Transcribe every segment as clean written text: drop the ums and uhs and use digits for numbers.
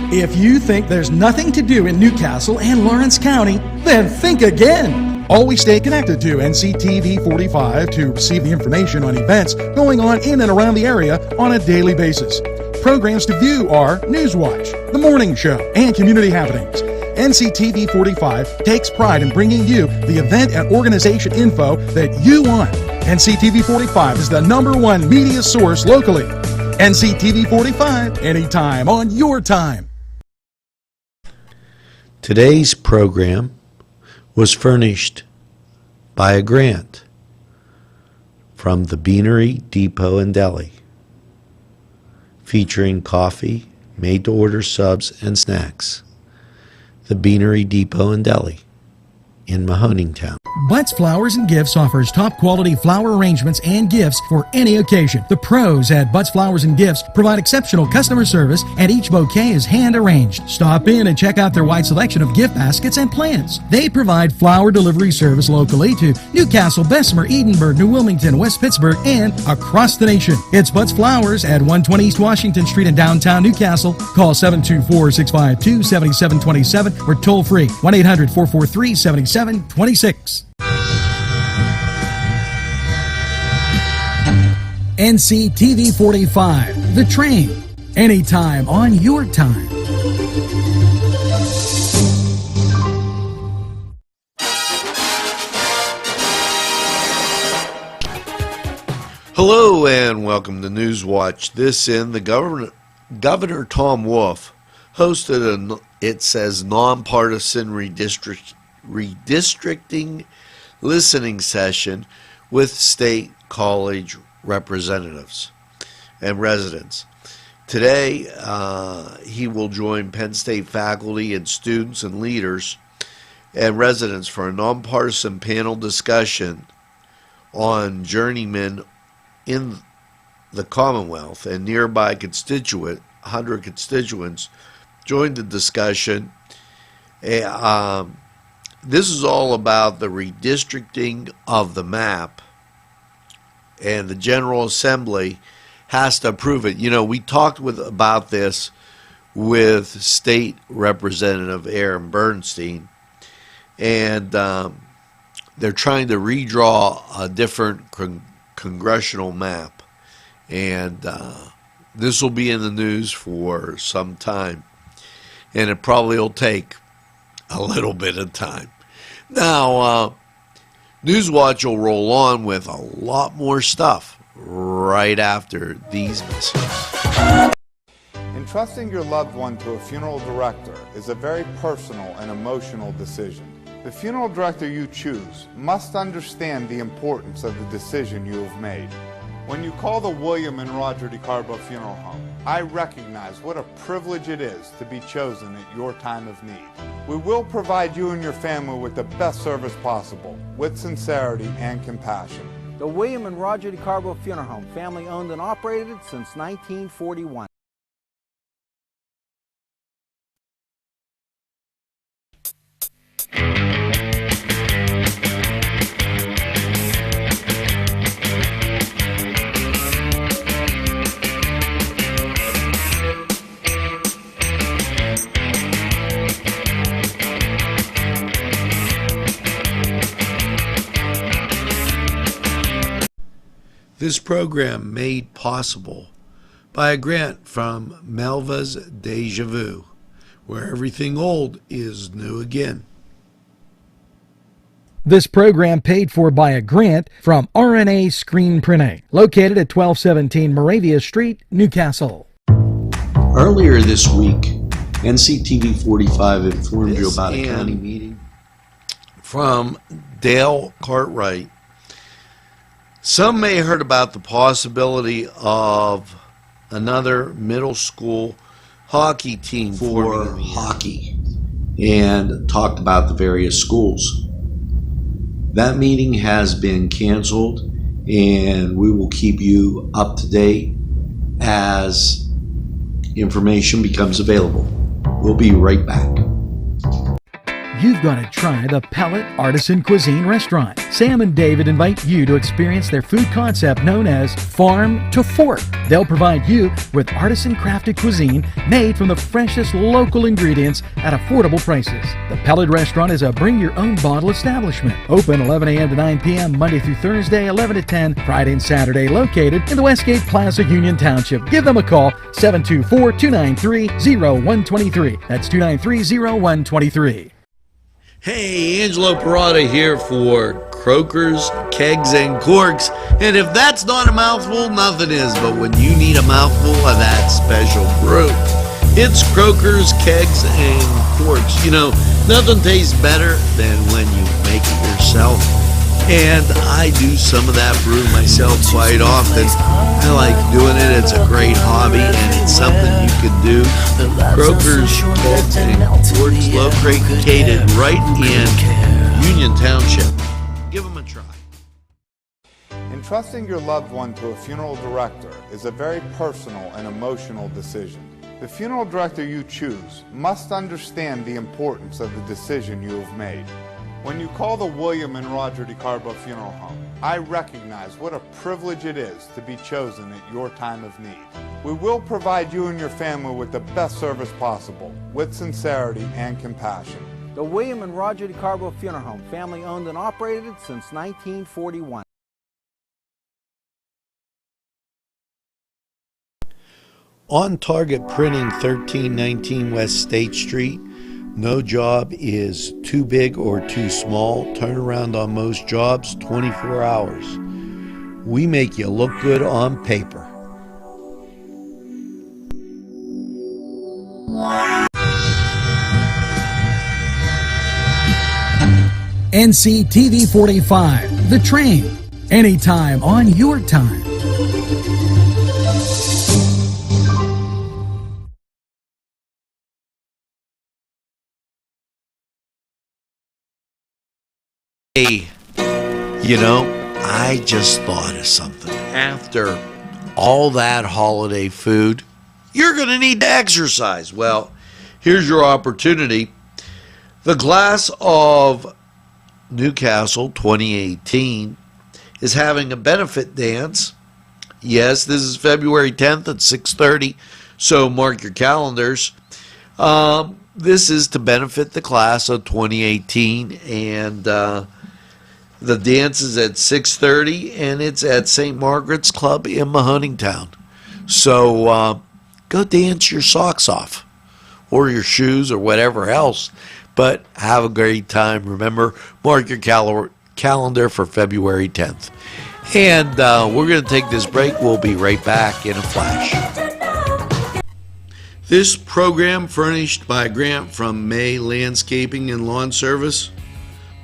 If you think there's nothing to do in Newcastle and Lawrence County, then think again. Always stay connected to NCTV45 to receive the information on events going on in and around the area on a daily basis. Programs to view are NewsWatch, The Morning Show, and Community Happenings. NCTV45 takes pride in bringing you the event and organization info that you want. NCTV45 is the #1 media source locally. NCTV45, anytime on your time. Today's program was furnished by a grant from the Beanery Depot and Deli, featuring coffee, made-to-order subs, and snacks. The Beanery Depot and Deli in Mahoningtown. Butts Flowers and Gifts offers top quality flower arrangements and gifts for any occasion. The pros at Butts Flowers and Gifts provide exceptional customer service, and each bouquet is hand arranged. Stop in and check out their wide selection of gift baskets and plants. They provide flower delivery service locally to Newcastle, Bessemer, Edinburgh, New Wilmington, West Pittsburgh, and across the nation. It's Butts Flowers at 120 East Washington Street in downtown Newcastle. Call 724-652-7727 or toll free 1-800-443-7726. NCTV45, The Train, anytime on your time. Hello and welcome to NewsWatch. This in the Governor Tom Wolf hosted it says nonpartisan redistricting listening session with state college representatives and residents. Today, he will join Penn State faculty and students and leaders and residents for a nonpartisan panel discussion on journeymen in the Commonwealth, and nearby 100 constituents joined the discussion. This is all about the redistricting of the map, and the General Assembly has to approve it. You know, we talked about this with State Representative Aaron Bernstein, and they're trying to redraw a different congressional map, and this will be in the news for some time, and it probably will take a little bit of time. Now, NewsWatch will roll on with a lot more stuff right after these messages. Entrusting your loved one to a funeral director is a very personal and emotional decision. The funeral director you choose must understand the importance of the decision you have made. When you call the William and Roger DeCarbo Funeral Home, I recognize what a privilege it is to be chosen at your time of need. We will provide you and your family with the best service possible, with sincerity and compassion. The William and Roger DeCarbo Funeral Home, family owned and operated since 1941. This program made possible by a grant from Melva's Deja Vu, where everything old is new again. This program paid for by a grant from RNA Screen Printing, located at 1217 Moravia Street, Newcastle. Earlier this week, NCTV45 informed you about a county meeting from Dale Cartwright. Some may have heard about the possibility of another middle school hockey team for hockey, and talked about the various schools. That meeting has been canceled, and we will keep you up to date as information becomes available. We'll be right back. you've got to try the Pellet Artisan Cuisine Restaurant. Sam and David invite you to experience their food concept known as Farm to Fork. They'll provide you with artisan crafted cuisine made from the freshest local ingredients at affordable prices. The Pellet Restaurant is a bring your own bottle establishment. Open 11 a.m. to 9 p.m. Monday through Thursday, 11 to 10, Friday and Saturday, located in the Westgate Plaza, Union Township. Give them a call, 724-293-0123. That's 293-0123. Hey, Angelo Perrotta here for Croakers, Kegs, and Corks. And if that's not a mouthful, nothing is. But when you need a mouthful of that special brew, it's Croakers, Kegs, and Corks. You know, nothing tastes better than when you make it yourself. And I do some of that brew myself quite often. I like doing it. It's a great hobby, and it's something you can do. Croakers, Kegs, and Corks, located right in Union Township. Give them a try. Entrusting your loved one to a funeral director is a very personal and emotional decision. The funeral director you choose must understand the importance of the decision you have made. When you call the William and Roger DeCarbo Funeral Home, I recognize what a privilege it is to be chosen at your time of need. We will provide you and your family with the best service possible, with sincerity and compassion. The William and Roger DeCarbo Funeral Home, family owned and operated since 1941. On Target Printing, 1319 West State Street. No job is too big or too small. Turnaround on most jobs, 24 hours. We make you look good on paper. NCTV45, The Train. Anytime on your time. Hey, you know, I just thought of something. After all that holiday food, you're going to need to exercise. Well, here's your opportunity. The Glass of Newcastle 2018 is having a benefit dance. Yes, this is February 10th at 6:30, so mark your calendars. This is to benefit the Class of 2018, and the dance is at 6:30, and it's at St. Margaret's Club in Mahoningtown. So go dance your socks off, or your shoes, or whatever else. But have a great time. Remember, mark your calendar for February 10th. And we're going to take this break. We'll be right back in a flash. This program furnished by a grant from May Landscaping and Lawn Service.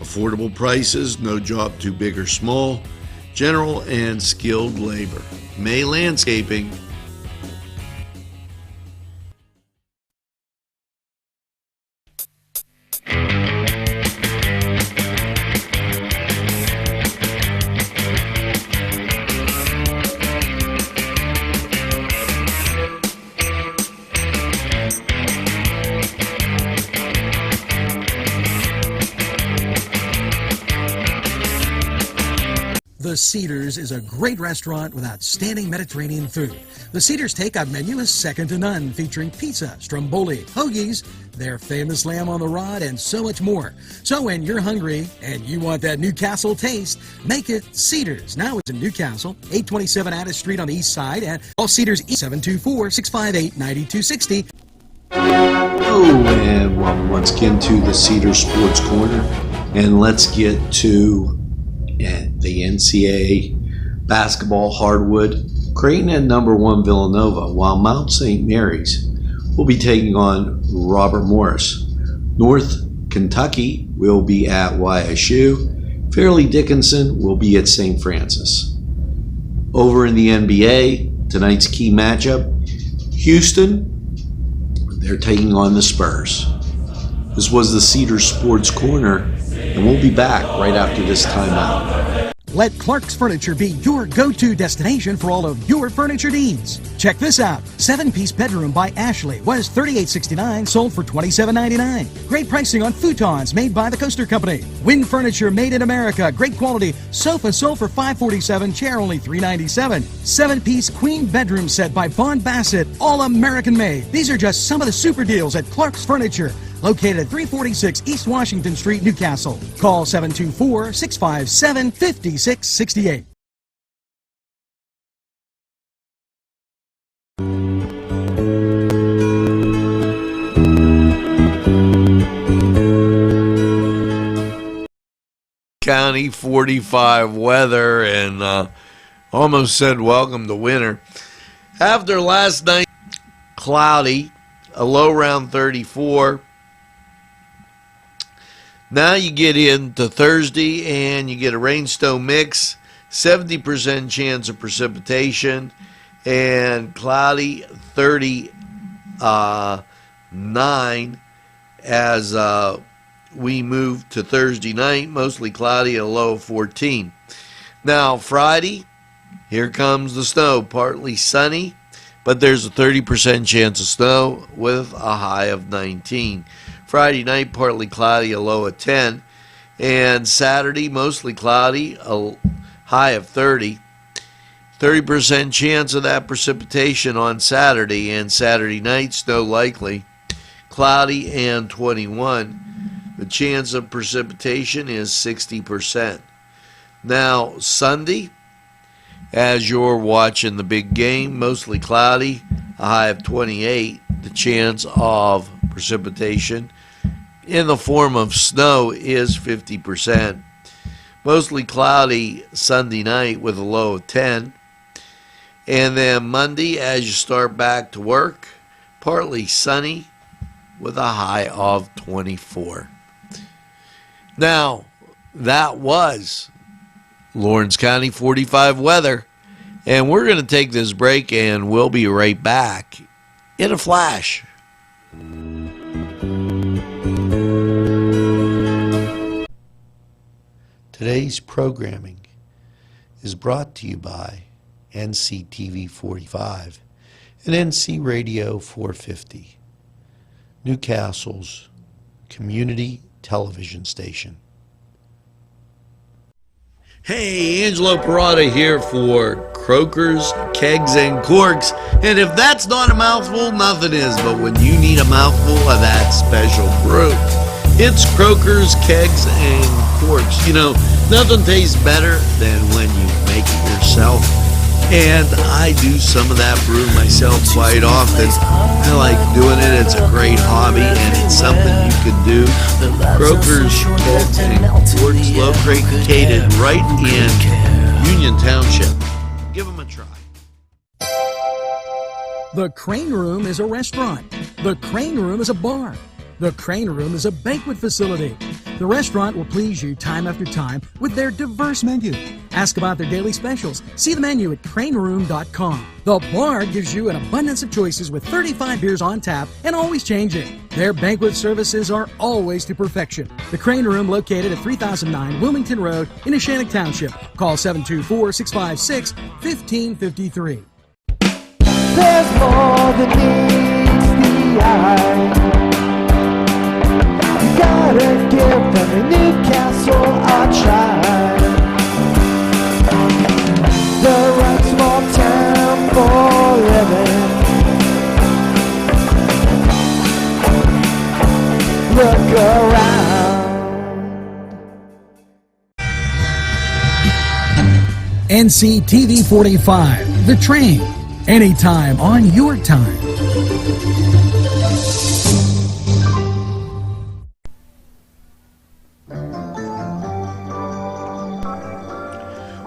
Affordable prices, no job too big or small, general and skilled labor. May Landscaping. The Cedars is a great restaurant with outstanding Mediterranean food. The Cedars takeout menu is second to none, featuring pizza, stromboli, hoagies, their famous lamb on the rod, and so much more. So when you're hungry and you want that Newcastle taste, make it Cedars. Now it's in Newcastle, 827 Addis Street on the east side, and all Cedars 724-658-9260. Oh, and welcome once again to the Cedar Sports Corner. And let's get to the NCAA basketball hardwood. Creighton at number 1 Villanova, while Mount St. Mary's will be taking on Robert Morris. North Kentucky will be at YSU. Fairleigh Dickinson will be at St. Francis. Over in the NBA, tonight's key matchup, Houston, they're taking on the Spurs. This was the Cedar Sports Corner, and we'll be back right after this timeout. Let Clark's Furniture be your go-to destination for all of your furniture needs. Check this out. 7-piece bedroom by Ashley was $38.69, sold for $27.99. Great pricing on futons made by the Coaster Company. Wind furniture made in America. Great quality. Sofa sold for $547, chair only $397. 7-piece queen bedroom set by Von Bassett, all American made. These are just some of the super deals at Clark's Furniture, located at 346 East Washington Street, Newcastle. Call 724-657-5668. County 45 weather, and almost said welcome to winter. After last night, cloudy, a low around 34. Now you get into Thursday and you get a rain-snow mix, 70% chance of precipitation, and cloudy 39 as we move to Thursday night, mostly cloudy, a low of 14. Now Friday, here comes the snow, partly sunny, but there's a 30% chance of snow with a high of 19. Friday night, partly cloudy, a low of 10. And Saturday, mostly cloudy, a high of 30. 30% chance of that precipitation on Saturday, and Saturday night, snow likely, cloudy and 21. The chance of precipitation is 60%. Now, Sunday, as you're watching the big game, mostly cloudy, a high of 28. The chance of precipitation in the form of snow is 50%. Mostly cloudy Sunday night with a low of 10. And then Monday, as you start back to work, partly sunny with a high of 24. Now, that was Lawrence County 45 weather, and we're going to take this break, and we'll be right back in a flash. Today's programming is brought to you by NCTV45 and NC Radio 450, Newcastle's community television station. Hey, Angelo Perrotta here for Croakers, Kegs, and Corks. And if that's not a mouthful, nothing is. But when you need a mouthful of that special brew, it's Croakers, Kegs, and Corks. You know, nothing tastes better than when you make it yourself. And I do some of that brew myself quite often. I like doing it. It's a great hobby, and it's something you can do. Croakers, Kegs, and Corks, located right in Union Township. Give them a try. The Crane Room is a restaurant. The Crane Room is a bar. The Crane Room is a banquet facility. The restaurant will please you time after time with their diverse menu. Ask about their daily specials. See the menu at craneroom.com. The bar gives you an abundance of choices with 35 beers on tap and always changing. Their banquet services are always to perfection. The Crane Room, located at 3009 Wilmington Road in Neshannock Township. Call 724-656-1553. There's more than meets the eye. You gotta give them a Newcastle a try. The right small town for living. Look around. NCTV45, The Train. Anytime on your time.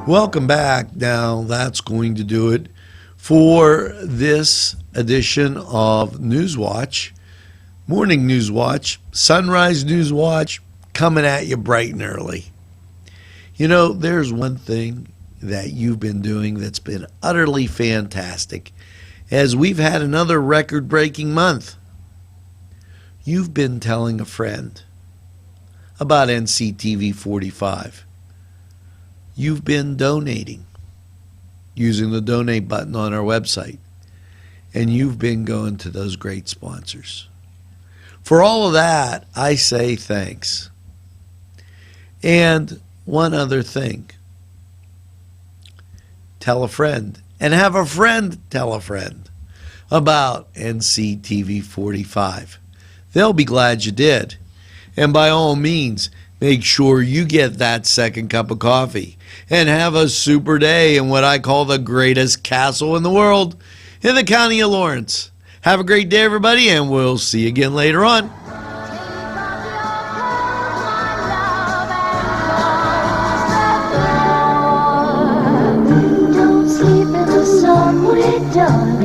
Welcome back. Now that's going to do it for this edition of NewsWatch, Morning NewsWatch, Sunrise NewsWatch, coming at you bright and early. You know, there's one thing that you've been doing that's been utterly fantastic, as we've had another record-breaking month. You've been telling a friend about NCTV45. you've been donating using the donate button on our website. And you've been going to those great sponsors. For all of that, I say thanks. And one other thing. Tell a friend, and have a friend tell a friend about NCTV45. They'll be glad you did. And by all means, make sure you get that second cup of coffee and have a super day in what I call the greatest castle in the world, in the county of Lawrence. Have a great day, everybody, and we'll see you again later on. Don't sleep in the sun, we're done.